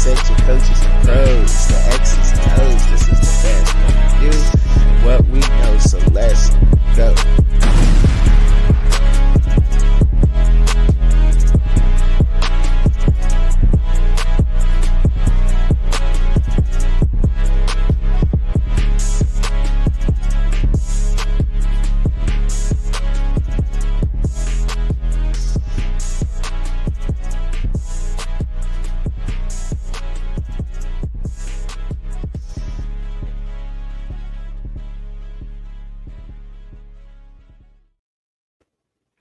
mindset, your coaches and pros, the X's and O's. This is the best. What we do, what we know. So let's go.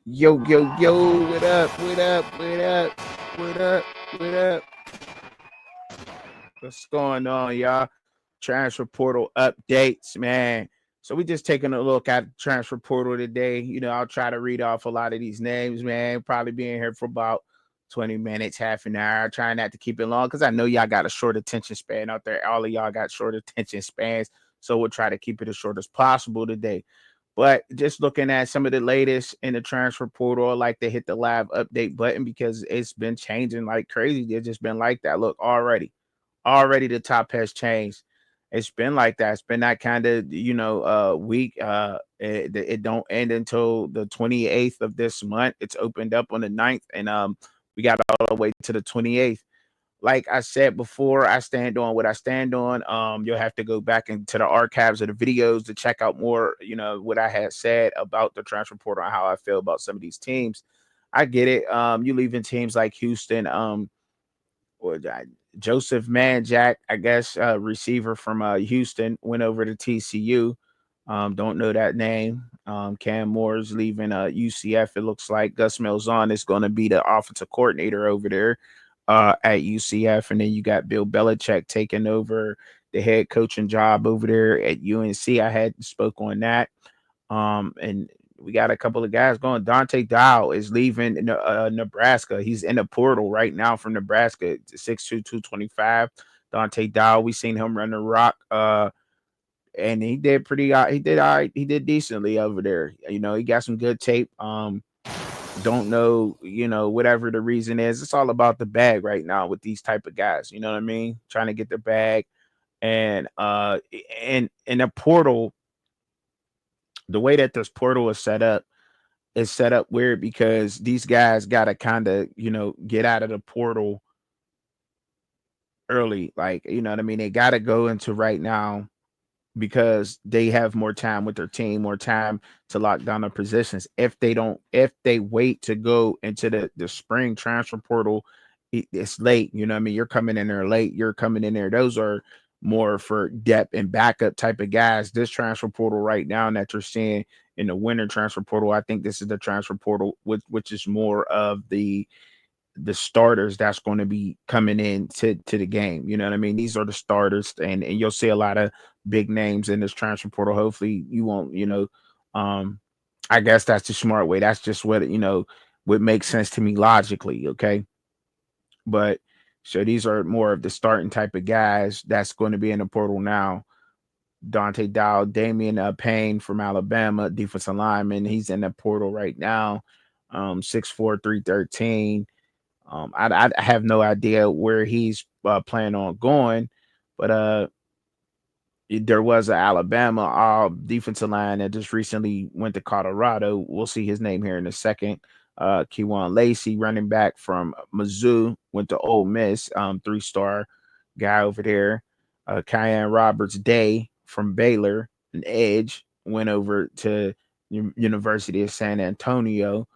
Yo, yo, yo, what up, what up, what up, what up, what up? What's going on, y'all? Transfer portal updates, man. So we just taking a look at transfer portal today. I'll try to read off a lot of these names, man. Probably being here for about 20 minutes, half an hour. Trying not to keep it long because I know y'all got a short attention span out there. All of y'all got short attention spans. So we'll try to keep it as short as possible today. But just looking at some of the latest in the transfer portal, I like to hit the live update button because it's been changing like crazy. It's just been like that. Look, already the top has changed. It's been like that. It's been that kind of week. It don't end until the 28th of this month. It's opened up on the 9th, and we got all the way to the 28th. Like I said before, I stand on what I stand on. You'll have to go back into the archives of the videos to check out more, what I had said about the transfer portal and how I feel about some of these teams. I get it. You leaving teams like Houston, or Joseph Manjack, I guess, receiver from Houston, went over to TCU. Don't know that name. Cam Moore's leaving UCF. It looks like Gus Malzahn is going to be the offensive coordinator over there at UCF, and then you got Bill Belichick taking over the head coaching job over there at UNC. I had spoke on that. And we got a couple of guys going. Dante Dow is leaving Nebraska. He's in the portal right now from Nebraska. 6'2", 225. Dante Dow, we seen him run the rock. And he did pretty. He did all right. He did decently over there. He got some good tape. Don't know, whatever the reason is. It's all about the bag right now with these type of guys. You know what I mean? Trying to get the bag, and in the portal, the way that this portal is set up weird because these guys got to kind of, get out of the portal early. Like, you know what I mean? They got to go into right now because they have more time with their team, more time to lock down their positions. If they wait to go into the spring transfer portal, it's late. You know what I mean? You're coming in there late. You're coming in there. Those are more for depth and backup type of guys. This transfer portal right now that you're seeing in the winter transfer portal, I think this is the transfer portal, which is more of the starters that's going to be coming in to the game. You know what I mean? These are the starters, and you'll see a lot of big names in this transfer portal. Hopefully you won't, I guess that's the smart way. That's just what, would make sense to me logically. Okay. But so these are more of the starting type of guys that's going to be in the portal now. Dante Dow, Damian Payne from Alabama, defensive lineman. He's in the portal right now. 6'4", 313. I have no idea where he's planning on going, but there was an Alabama defensive line that just recently went to Colorado. We'll see his name here in a second. Keywan Lacey, running back from Mizzou, went to Ole Miss. 3-star guy over there. Kyan Roberts Day from Baylor, an edge, went over to University of San Antonio.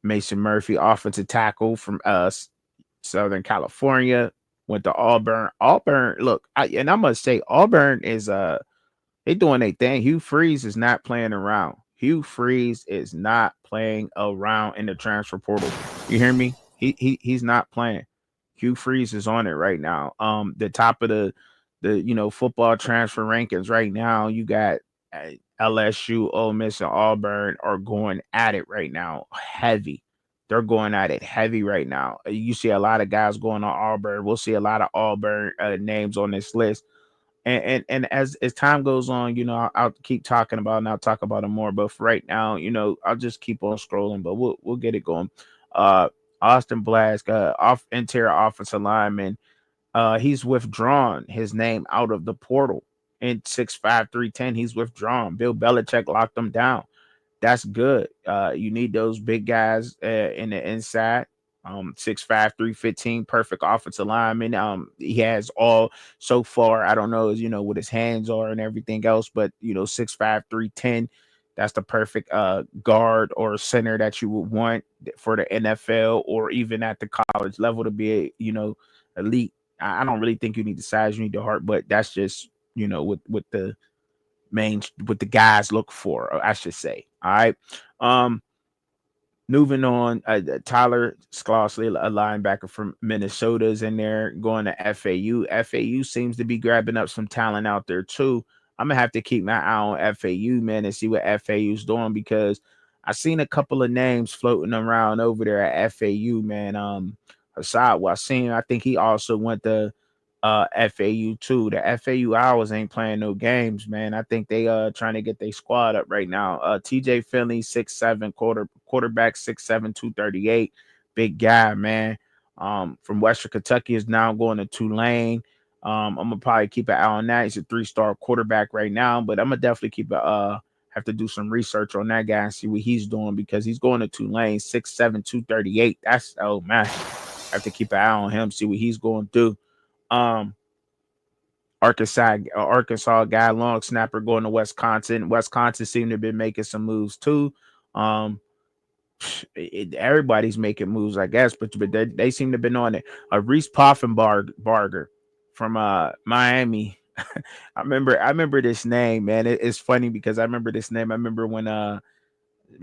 Mason Murphy, offensive tackle from Southern California, went to Auburn. Auburn, look, I must say, Auburn is they doing their thing. Hugh Freeze is not playing around. Hugh Freeze is not playing around in the transfer portal. You hear me? He's not playing. Hugh Freeze is on it right now. The top of the football transfer rankings right now. You got LSU, Ole Miss, and Auburn are going at it right now. Heavy. They're going at it heavy right now. You see a lot of guys going on Auburn. We'll see a lot of Auburn names on this list. And as time goes on, I'll keep talking about it and I'll talk about it more. But for right now, I'll just keep on scrolling, but we'll get it going. Austin Blask, off interior offensive lineman. He's withdrawn his name out of the portal in 6'5", 310. He's withdrawn. Bill Belichick locked him down. That's good. You need those big guys in the inside. 6'5", 315, perfect offensive lineman. He has all so far. I don't know, what his hands are and everything else, but 6'5", 310. That's the perfect guard or center that you would want for the NFL or even at the college level to be, elite. I don't really think you need the size, you need the heart, but that's just with the guys look for, I should say. All right. Um, Moving on, Tyler Schlossley, a linebacker from Minnesota, is in there going to FAU. FAU seems to be grabbing up some talent out there too. I'm gonna have to keep my eye on FAU, man, and see what FAU's doing because I've seen a couple of names floating around over there at FAU, man. Aside Wasim, I think he also went to FAU too. The FAU Owls ain't playing no games, man. I think they trying to get their squad up right now. TJ Finley, 6'7", quarterback, 6'7", 238. Big guy, man. From Western Kentucky is now going to Tulane. I'm gonna probably keep an eye on that. He's a 3-star quarterback right now, but I'm gonna definitely keep a have to do some research on that guy and see what he's doing because he's going to Tulane, 6'7", 238. That's man. I have to keep an eye on him, see what he's going to do. Um, Arkansas guy, long snapper going to Wisconsin. Wisconsin seemed to have been making some moves too. Um, Everybody's making moves, I guess, but they seem to have been on it. Reese Poffenbarger from Miami. I remember this name, man. It's funny because I remember this name. I remember when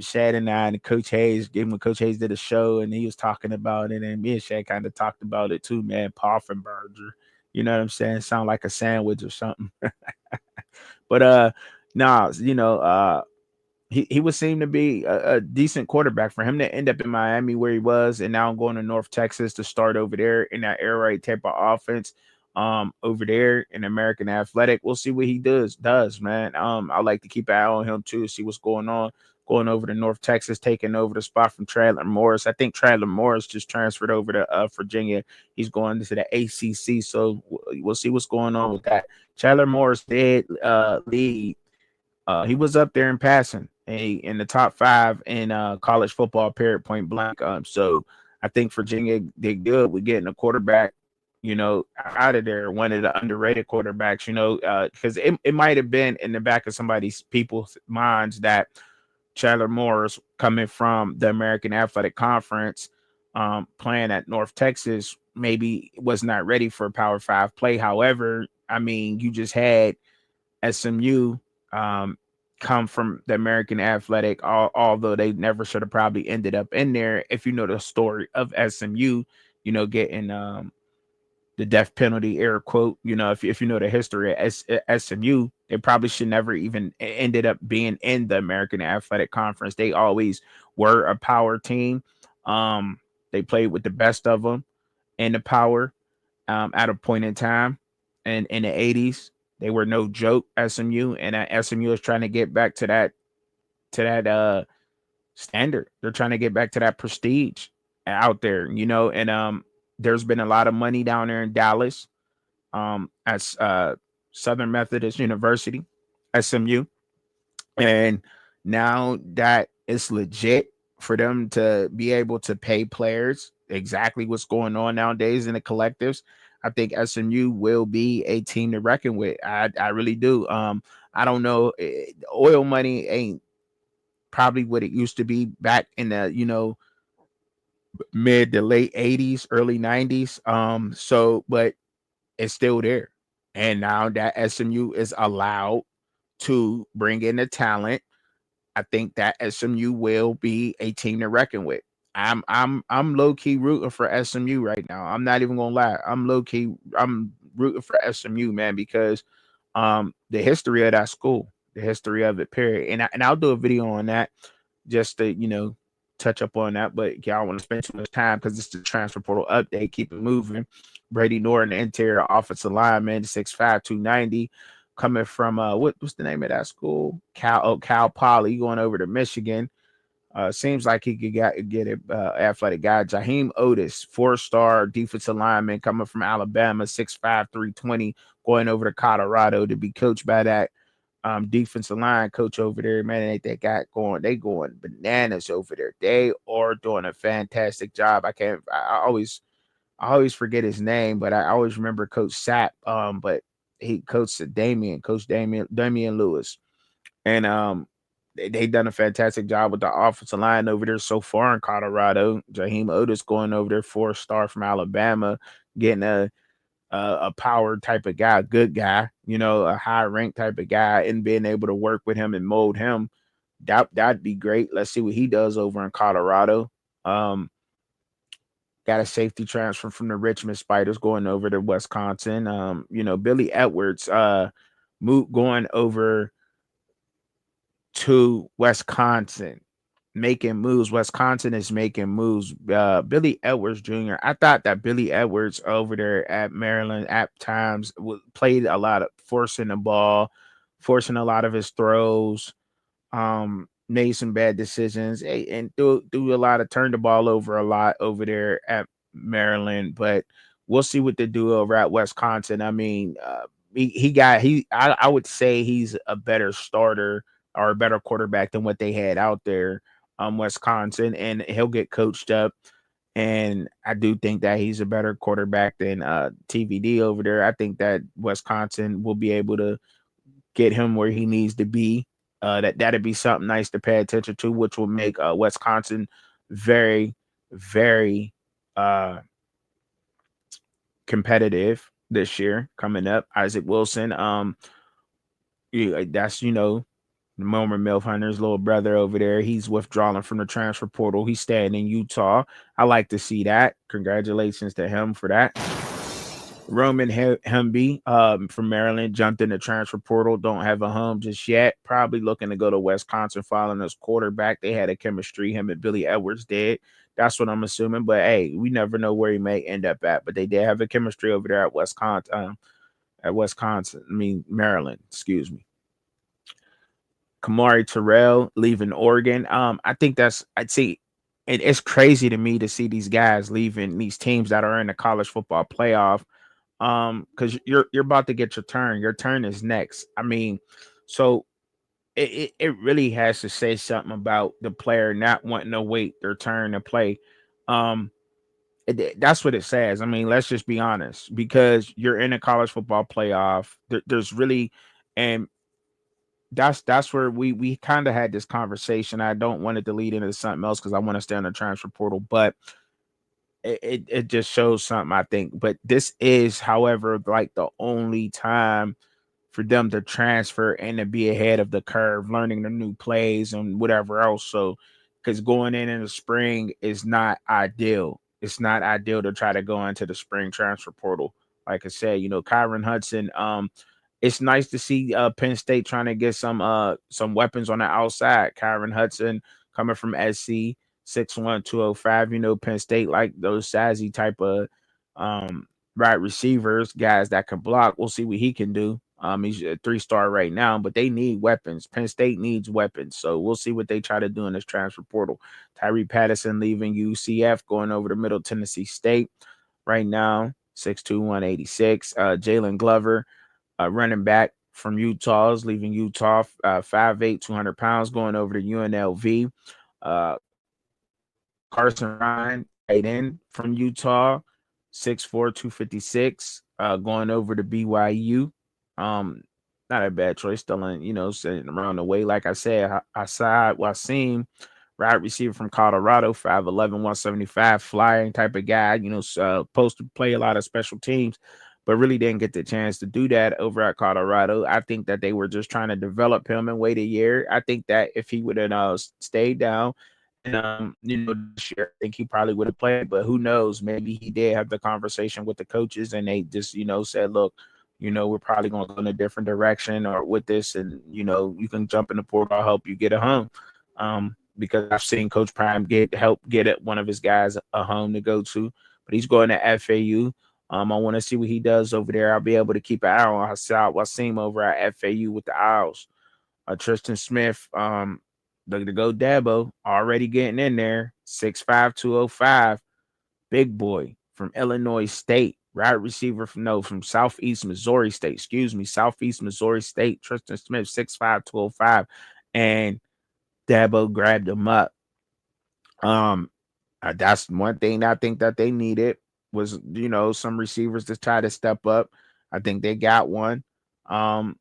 Shad and I and Coach Hayes, when Coach Hayes did a show and he was talking about it, and me and Shad kind of talked about it too, man. Poffenbarger. You know what I'm saying? Sound like a sandwich or something. But nah, he would seem to be a decent quarterback for him to end up in Miami where he was, and now going to North Texas to start over there in that air raid type of offense. Over there in American Athletic, we'll see what he does, man. I like to keep an eye on him too, see what's going on. Going over to North Texas, taking over the spot from Traylon Morris. I think Traylon Morris just transferred over to Virginia. He's going to the ACC, so we'll see what's going on with that. Traylon Morris did lead. He was up there in passing, in the top 5 in college football, period, point blank. So I think Virginia did good with getting a quarterback, out of there. One of the underrated quarterbacks, because it might have been in the back of people's minds that Chandler Morris, coming from the American Athletic Conference, playing at North Texas, maybe was not ready for a Power 5 play. However, I mean, you just had SMU come from the American Athletic, although they never should have probably ended up in there. If you know the story of SMU, getting the death penalty, air quote, if you know the history of SMU, they probably should never even ended up being in the American Athletic Conference. They always were a power team. They played with the best of them in the power at a point in time. And in the 80s, they were no joke, SMU, and SMU is trying to get back to that standard. They're trying to get back to that prestige out there, and there's been a lot of money down there in Dallas at Southern Methodist University, SMU. And now that it's legit for them to be able to pay players exactly what's going on nowadays in the collectives, I think SMU will be a team to reckon with. I really do. I don't know. Oil money ain't probably what it used to be back in the, mid to late 80s, early 90s. But it's still there. And now that SMU is allowed to bring in the talent, I think that SMU will be a team to reckon with. I'm low key rooting for SMU right now. I'm not even gonna lie. I'm rooting for SMU, man, because the history of that school, the history of it, period. And I'll do a video on that just to touch up on that. But y'all want to spend too much time because it's the transfer portal update. Keep it moving. Brady Norton, interior offensive lineman, 6'5", 290, coming from what's the name of that school? Cal Poly, going over to Michigan. Seems like he could get it. Athletic guy, Jaheim Otis, 4-star defensive lineman coming from Alabama, 6'5", 320, going over to Colorado to be coached by that defensive line coach over there. Man, they got going. They going bananas over there. They are doing a fantastic job. I can't. I always forget his name, but I always remember Coach Sapp. But he coached Damian Lewis, and they done a fantastic job with the offensive line over there so far in Colorado. Jaheim Otis going over there, 4-star from Alabama, getting a power type of guy, a good guy, a high rank type of guy, and being able to work with him and mold him. That'd be great. Let's see what he does over in Colorado. Um, got a safety transfer from the Richmond Spiders going over to Wisconsin. Billy Edwards, going over to Wisconsin, making moves. Wisconsin is making moves. Billy Edwards Jr. I thought that Billy Edwards over there at Maryland at times played a lot of forcing the ball, forcing a lot of his throws. Made some bad decisions, and do a lot of turn the ball over a lot over there at Maryland. But we'll see what they do over at Wisconsin. I mean, I would say he's a better starter or a better quarterback than what they had out there, Wisconsin, and he'll get coached up. And I do think that he's a better quarterback than TVD over there. I think that Wisconsin will be able to get him where he needs to be. That'd be something nice to pay attention to, which will make Wisconsin very, very competitive this year coming up. Isaac Wilson, that's Momer Milf Hunter's little brother over there. He's withdrawing from the transfer portal. He's staying in Utah. I like to see that. Congratulations to him for that. Roman Humby from Maryland jumped in the transfer portal. Don't have a home just yet. Probably looking to go to Wisconsin following his quarterback. They had a chemistry, him and Billy Edwards did. That's what I'm assuming. But hey, we never know where he may end up at. But they did have a chemistry over there at Wisconsin. Maryland. Excuse me. Kamari Terrell leaving Oregon. I think I'd say it's crazy to me to see these guys leaving these teams that are in the college football playoff. Because you're about to get your turn. Your turn is next. I mean, so it really has to say something about the player not wanting to wait their turn to play. Um, that's what it says. I mean, let's just be honest, because you're in a college football playoff. There's really, and that's where we kind of had this conversation. I don't want it to lead into something else because I want to stay on the transfer portal, but it just shows something, I think. But this is, however, like the only time for them to transfer and to be ahead of the curve, learning the new plays and whatever else. So, because going in the spring is not ideal. It's not ideal to try to go into the spring transfer portal. Like I said, Kyron Hudson. It's nice to see Penn State trying to get some weapons on the outside. Kyron Hudson coming from SC, 6'1", 205. Penn State like those sassy type of right receivers, guys that can block. We'll see what he can do. He's a 3-star right now, but they need weapons. Penn State needs weapons. So we'll see what they try to do in this transfer portal. Tyree Patterson leaving UCF, going over to Middle Tennessee State right now, 6'2", 186. Jalen Glover, running back from Utah, is leaving Utah, 5'8", 200 pounds, going over to UNLV. Carson Ryan, tight end from Utah, 6'4", 256, going over to BYU. Not a bad choice, still sitting around the way. Like I said, Asad Wasim, wide receiver from Colorado, 5'11", 175, flying type of guy, supposed to play a lot of special teams, but really didn't get the chance to do that over at Colorado. I think that they were just trying to develop him and wait a year. I think that if he would have stayed down, and this year, I think he probably would have played, but who knows? Maybe he did have the conversation with the coaches, and they just, said, "Look, we're probably going to go in a different direction, or with this, and you can jump in the portal. I'll help you get a home." Because I've seen Coach Prime help get one of his guys a home to go to, but he's going to FAU. I want to see what he does over there. I'll be able to keep an eye on Wasim over at FAU with the Owls. Tristan Smith, Look to go Dabo, already getting in there. 6'5", 205. Big boy from Illinois State. Wide receiver from Southeast Missouri State. Excuse me, Southeast Missouri State. Tristan Smith, 6'5", 205. And Dabo grabbed him up. Um, that's one thing I think that they needed was, some receivers to try to step up. I think they got one. Um,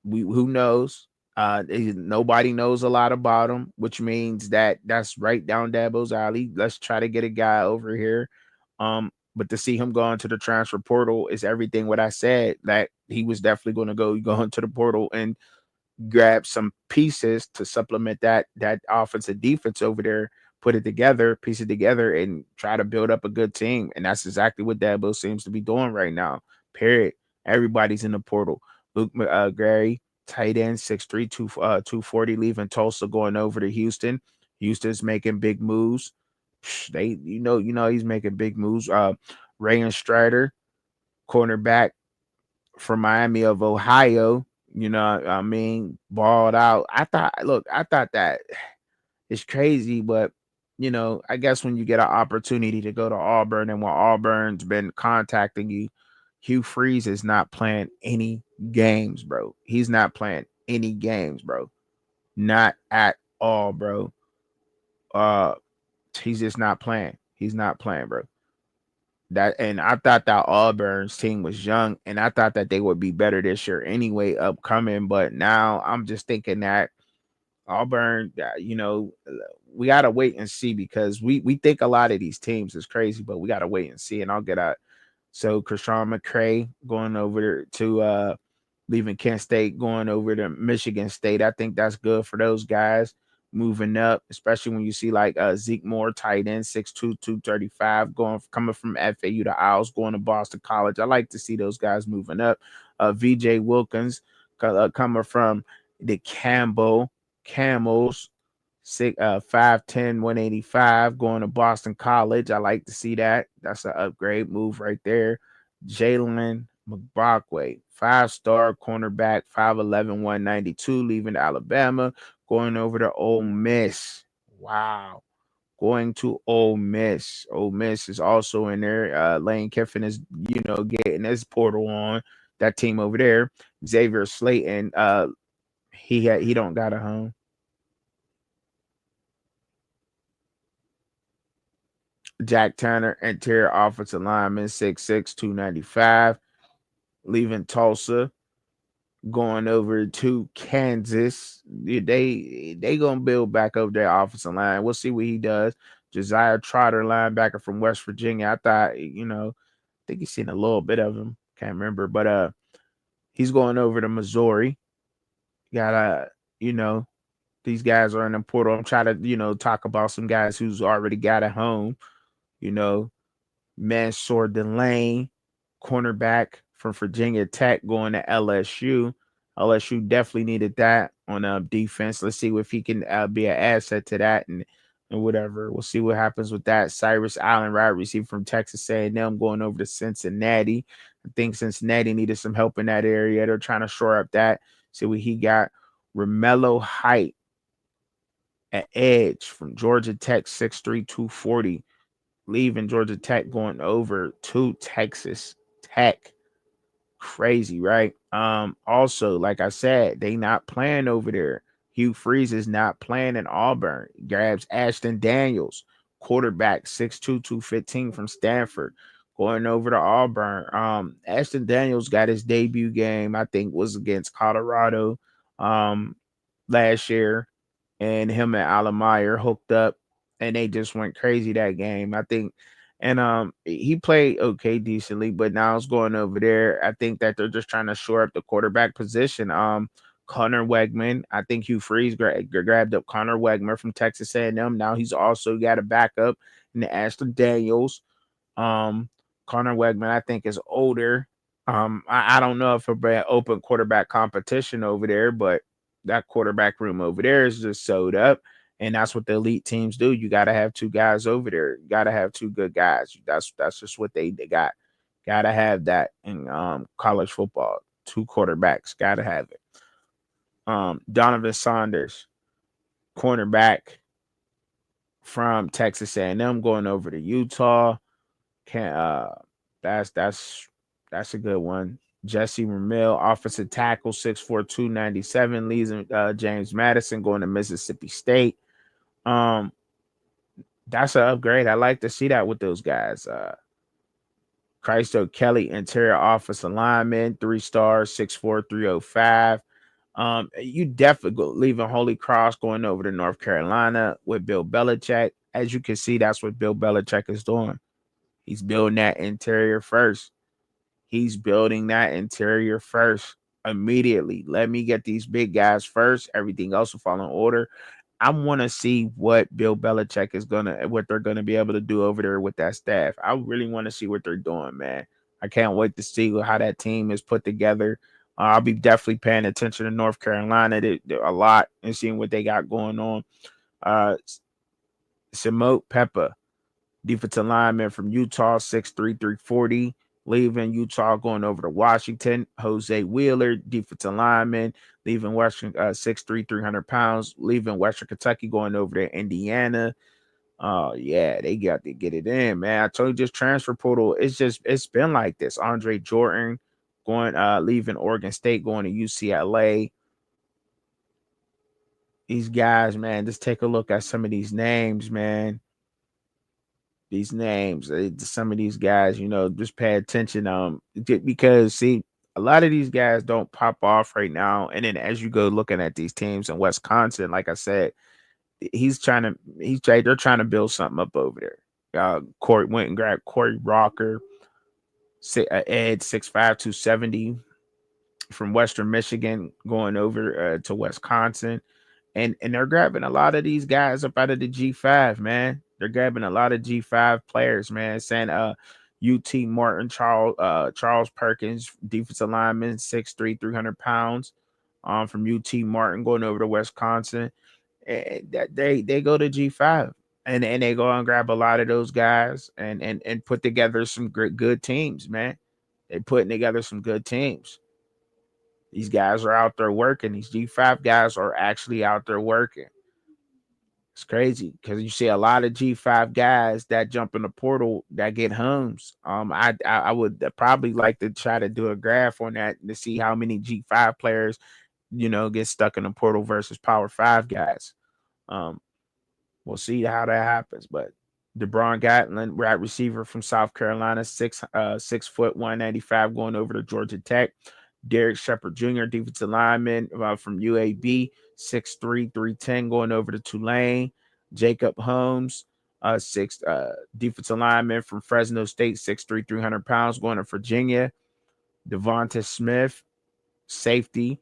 we who knows? Nobody knows a lot about him, which means that that's right down Dabo's alley. Let's try to get a guy over here. But to see him go into the transfer portal is everything what I said, that he was definitely going to go into the portal and grab some pieces to supplement that offensive defense over there, put it together, piece it together, and try to build up a good team. And that's exactly what Dabo seems to be doing right now. Period. Everybody's in the portal. Luke Gary, tight end, 6'3", 240, leaving Tulsa, going over to Houston. Houston's making big moves. He's making big moves. Ray and Strider, cornerback from Miami of Ohio, balled out. I thought that it's crazy, but I guess when you get an opportunity to go to Auburn, and when Auburn's been contacting you, Hugh Freeze is not playing any games, bro. He's not playing any games, bro. Not at all, bro. Uh, he's just not playing. He's not playing, bro. And I thought that Auburn's team was young, and I thought that they would be better this year anyway, upcoming. But now I'm just thinking that Auburn, we gotta wait and see, because we think a lot of these teams is crazy, but we gotta wait and see. And I'll get out. So Krishan McCray going over to leaving Kent State, going over to Michigan State. I think that's good for those guys moving up, especially when you see like Zeke Moore, tight end, 6'2", 235, coming from FAU to Owls, going to Boston College. I like to see those guys moving up. VJ Wilkins, coming from the Camels, 5'10", 185, going to Boston College. I like to see that. That's an upgrade move right there. Jalen McBrockway, 5-star cornerback, 5'11", 192, leaving Alabama, going over to Ole Miss. Wow. Going to Ole Miss. Ole Miss is also in there. Lane Kiffin is, getting his portal on. That team over there. Xavier Slayton, he don't got a home. Jack Tanner, interior offensive lineman, 6'6", 295, leaving Tulsa, going over to Kansas. They gonna build back up their offensive line. We'll see what he does. Josiah Trotter, linebacker from West Virginia. I thought, I think he's seen a little bit of him. Can't remember, but he's going over to Missouri. Got these guys are in the portal. I'm trying to, talk about some guys who's already got a home. You know, Mansour Delane, cornerback from Virginia Tech, going to LSU. LSU definitely needed that on defense. Let's see if he can be an asset to that, and whatever. We'll see what happens with that. Cyrus Allen, wide receiver from Texas A&M, going over to Cincinnati. I think Cincinnati needed some help in that area. They're trying to shore up that. See what he got. Romello Height at edge from Georgia Tech, 6'3", 240, leaving Georgia Tech, going over to Texas Tech. Crazy, right? Also, like I said, they not playing over there. Hugh Freeze is not playing in Auburn. He grabs Ashton Daniels, quarterback, 6'2", 215 from Stanford, going over to Auburn. Ashton Daniels got his debut game, I think, was against Colorado last year, and him and Alamayer hooked up, and they just went crazy that game, I think. And he played okay, decently, but now it's going over there. I think that they're just trying to shore up the quarterback position. Connor Wegman, I think Hugh Freeze grabbed up Connor Wegman from Texas A&M. Now he's also got a backup in the Ashton Daniels. Um, Connor Wegman, I think, is older. I don't know if it'll be an open quarterback competition over there, but that quarterback room over there is just sewed up. And that's what the elite teams do. You got to have two guys over there. You got to have two good guys. That's just what they got. Got to have that in college football. Two quarterbacks. Got to have it. Donovan Saunders, cornerback from Texas A&M going over to Utah. Can that's a good one. Jesse Ramil, offensive tackle, 6'4", 297, leads James Madison going to Mississippi State. Um, that's an upgrade. I like to see that with those guys. Christo Kelly, interior office lineman, 3 stars, 6'4", 305. You definitely go leaving Holy Cross going over to North Carolina with Bill Belichick. As you can see, that's what Bill Belichick is doing. He's building that interior first. He's building that interior first immediately. Let me get these big guys first. Everything else will fall in order. I want to see what Bill Belichick is what they're gonna be able to do over there with that staff. I really want to see what they're doing, man. I can't wait to see how that team is put together. I'll be definitely paying attention to North Carolina a lot and seeing what they got going on. Uh, Samote Peppa, defensive lineman from Utah, 6'3", 340, leaving Utah going over to Washington. Jose Wheeler, defensive lineman, leaving Western, 6'3", 300 pounds, leaving Western Kentucky going over to Indiana. Oh yeah, they got to get it in, man. I told you, this transfer portal, it's been like this. Andre Jordan going leaving Oregon State, going to UCLA. These guys, man, just take a look at some of these names, man. These names, some of these guys, just pay attention. Because see, a lot of these guys don't pop off right now. And then as you go looking at these teams in Wisconsin, like I said, they're trying to build something up over there. Corey went and grabbed Corey Rocker, Ed 6'5", 270 from Western Michigan, going over to Wisconsin. And they're grabbing a lot of these guys up out of the G5, man. They're grabbing a lot of G5 players, man. Saying UT Martin, Charles Perkins, defensive lineman, 6'3", 300 pounds, from UT Martin, going over to Wisconsin. And that they go to G5, and they go and grab a lot of those guys and put together some good teams, man. They putting together some good teams. These guys are out there working. These G5 guys are actually out there working. It's crazy because you see a lot of G5 guys that jump in the portal that get homes. I would probably like to try to do a graph on that to see how many G5 players, get stuck in the portal versus Power 5 guys. Um, we'll see how that happens. But DeBron Gatlin, wide receiver from South Carolina, 6 foot 195, going over to Georgia Tech. Derek Shepard Jr., defensive lineman from UAB, 6'3", 310, going over to Tulane. Jacob Holmes, six defensive lineman from Fresno State, 6'3", 300 pounds, going to Virginia. Devonta Smith, safety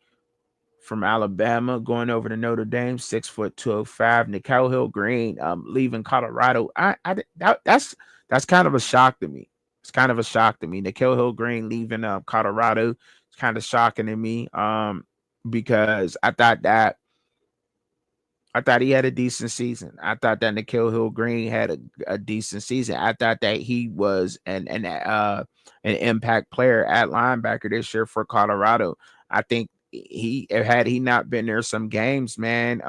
from Alabama, going over to Notre Dame, 6'2", 205. Nickel Hill Green, leaving Colorado. That's kind of a shock to me. It's kind of a shock to me. Nickel Hill Green leaving Colorado. It's kind of shocking to me. Because I thought he had a decent season. I thought that Nickel Hill Green had a decent season. I thought that he was an impact player at linebacker this year for Colorado. I think had he not been there some games, man,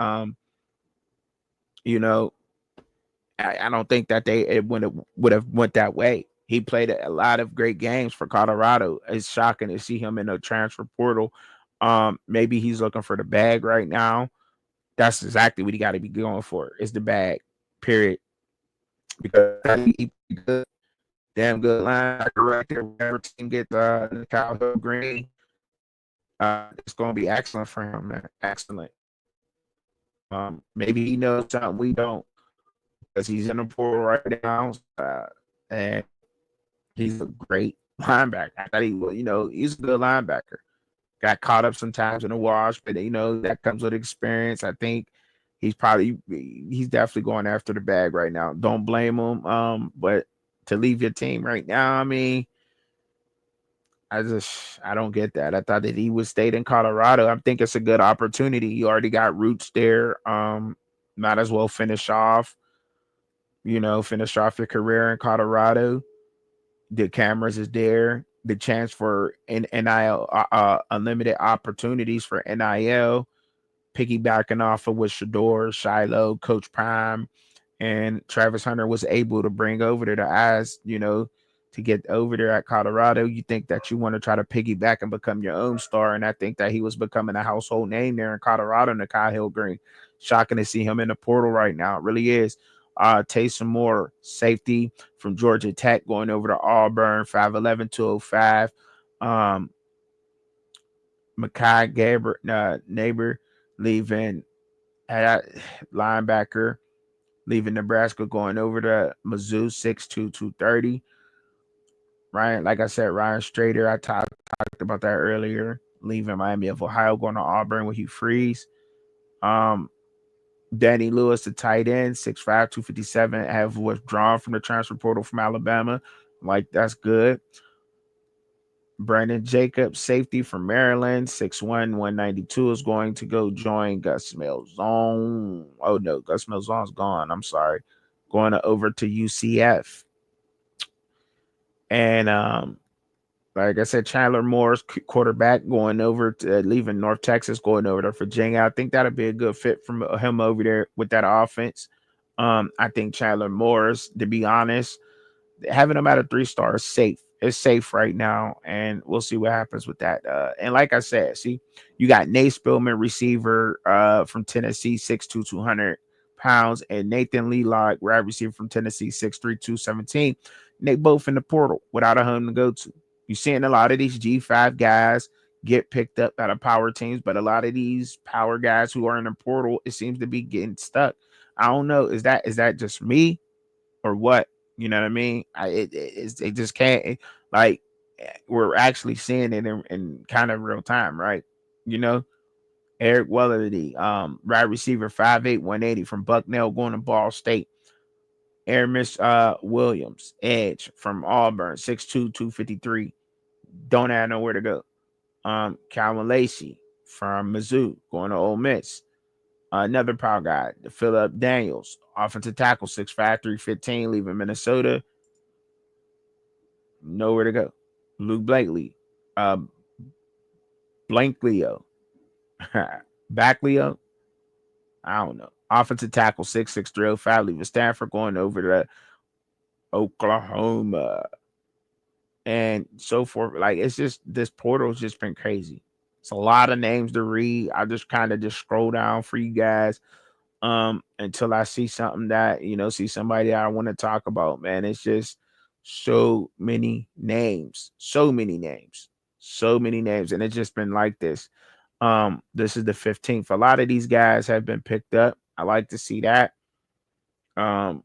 you know, I don't think that it would have went that way. He played a lot of great games for Colorado. It's shocking to see him in the transfer portal. Maybe he's looking for the bag right now. That's exactly what he got to be going for. Is the bag, period. Because he good, damn good linebacker right there. Whatever team gets the Kyle Green, it's going to be excellent for him, man. Excellent. Maybe he knows something we don't because he's in the portal right now, and he's a great linebacker. I thought he was, he's a good linebacker. Got caught up sometimes in the wash, but that comes with experience. I think he's definitely going after the bag right now. Don't blame him. But to leave your team right now, I mean, I don't get that. I thought that he would stay in Colorado. I think it's a good opportunity. You already got roots there. Might as well finish off your career in Colorado. The cameras is there. The chance for NIL, unlimited opportunities for NIL. piggybacking off of what Shador, Shiloh, Coach Prime, and Travis Hunter was able to bring over there to eyes, to get over there at Colorado. You think that you want to try to piggyback and become your own star. And I think that he was becoming a household name there in Colorado, Nakai Hillgreen. Shocking to see him in the portal right now. It really is. Taysom Moore, safety from Georgia Tech, going over to Auburn, 5'11", 205. Makai Neighbor leaving at linebacker, leaving Nebraska, going over to Mizzou, 6'2", 230. Ryan, like I said, Ryan Strader, I talked about that earlier, leaving Miami of Ohio, going to Auburn with Hugh Freeze. Danny Lewis, the tight end, 6'5", 257, have withdrawn from the transfer portal from Alabama. Like, that's good. Brandon Jacobs, safety from Maryland, 6'1", 192, is going to go join Gus Malzahn. Oh, no, Gus Malzahn's gone. I'm sorry. Going over to UCF. And like I said, Chandler Moore's quarterback, going over to leaving North Texas, going over to Virginia. I think that'll be a good fit from him over there with that offense. I think Chandler Moore's, to be honest, having him at a 3-star is safe. It's safe right now, and we'll see what happens with that. And like I said, see, you got Nate Spillman, receiver from Tennessee, 6'2", 200 pounds, and Nathan Lealock, wide receiver from Tennessee, 6'3", 217. They both in the portal without a home to go to. You're seeing a lot of these G5 guys get picked up out of power teams, but a lot of these power guys who are in the portal, it seems to be getting stuck. I don't know. Is that just me or what? You know what I mean? It just can't, like, we're actually seeing it in kind of real time, right? You know, Eric Wellerdy, wide receiver, 5'8", 180 from Bucknell, going to Ball State. Aramis Williams, edge from Auburn, 6'2", 253. Don't have nowhere to go. Calvin Lacey from Mizzou, going to Ole Miss. Another power guy, Phillip Daniels, offensive tackle, 6'5", 315, leaving Minnesota. Nowhere to go. Luke Blakely, Blankleo, Backleo, I don't know. Offensive tackle, 6'6", 305, leaving Stanford, going over to Oklahoma, and so forth. Like, it's just, this portal's just been crazy. It's a lot of names to read. I just kind of just scroll down for you guys until I see something that, see somebody I want to talk about. Man, it's just so many names, and it's just been like this. This is the 15th. A lot of these guys have been picked up. I like to see that. But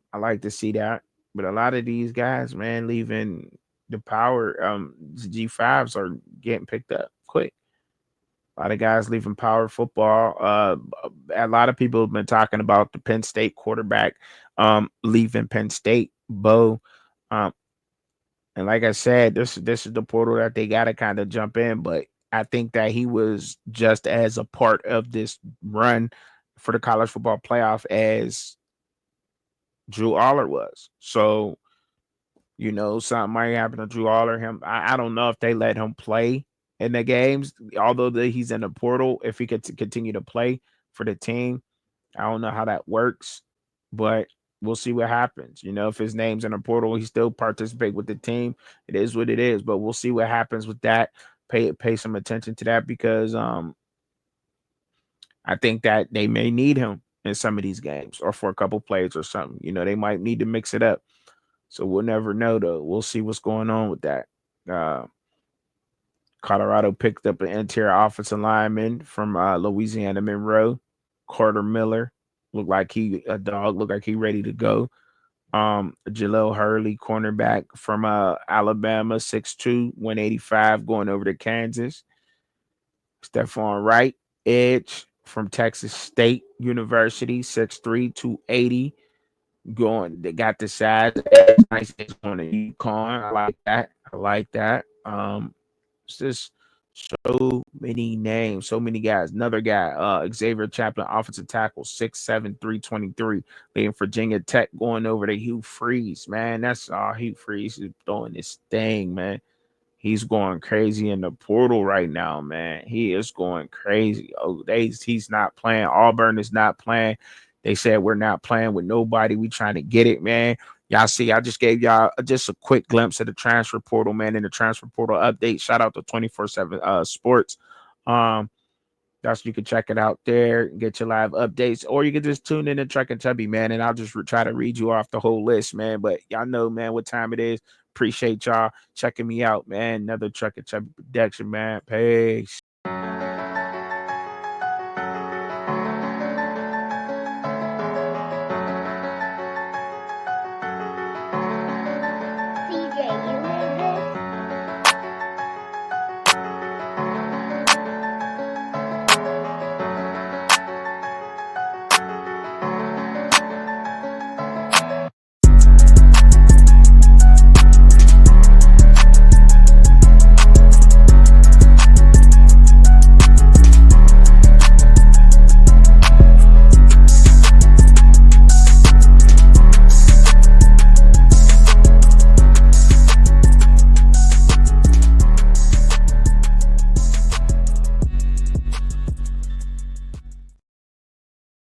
a lot of these guys, man, leaving the power, G5s are getting picked up quick. A lot of guys leaving power football. A lot of people have been talking about the Penn State quarterback leaving Penn State, Bo. And like I said, this is the portal that they got to kind of jump in. But I think that he was just as a part of this run for the college football playoff as Drew Aller was. So, something might happen to Drew Aller. I don't know if they let him play in the games, although he's in the portal. If he could continue to play for the team, I don't know how that works, but we'll see what happens. If his name's in the portal, he still participate with the team. It is what it is, but we'll see what happens with that. Pay some attention to that, because I think that they may need him in some of these games, or for a couple plays or something. They might need to mix it up. So we'll never know, though. We'll see what's going on with that. Colorado picked up an interior offensive lineman from Louisiana Monroe, Carter Miller. Looked like he ready to go. Jaleel Hurley, cornerback from Alabama, 6'2", 185, going over to Kansas. Stephon Wright, edge from Texas State University, 6'3", 280. They got the size. Nice. It's going to UConn. I like that. It's just so many names, so many guys. Another guy, Xavier Chaplin, offensive tackle, 6'7", 323, leading Virginia Tech, going over to Hugh Freeze. Man, that's Hugh Freeze is doing this thing, man. He's going crazy in the portal right now, man. He is going crazy. Oh, he's not playing. Auburn is not playing. They said we're not playing with nobody. We trying to get it, man. Y'all see, I just gave y'all just a quick glimpse of the transfer portal, man, and the transfer portal update. Shout out to 24/7 Sports. Um, that's you can check it out there and get your live updates, or you can just tune in and Truck and Tubby, man, and I'll just try to read you off the whole list, man. But y'all know, man, what time it is. Appreciate y'all checking me out, man. Another Truck and Tubby production, man. Peace.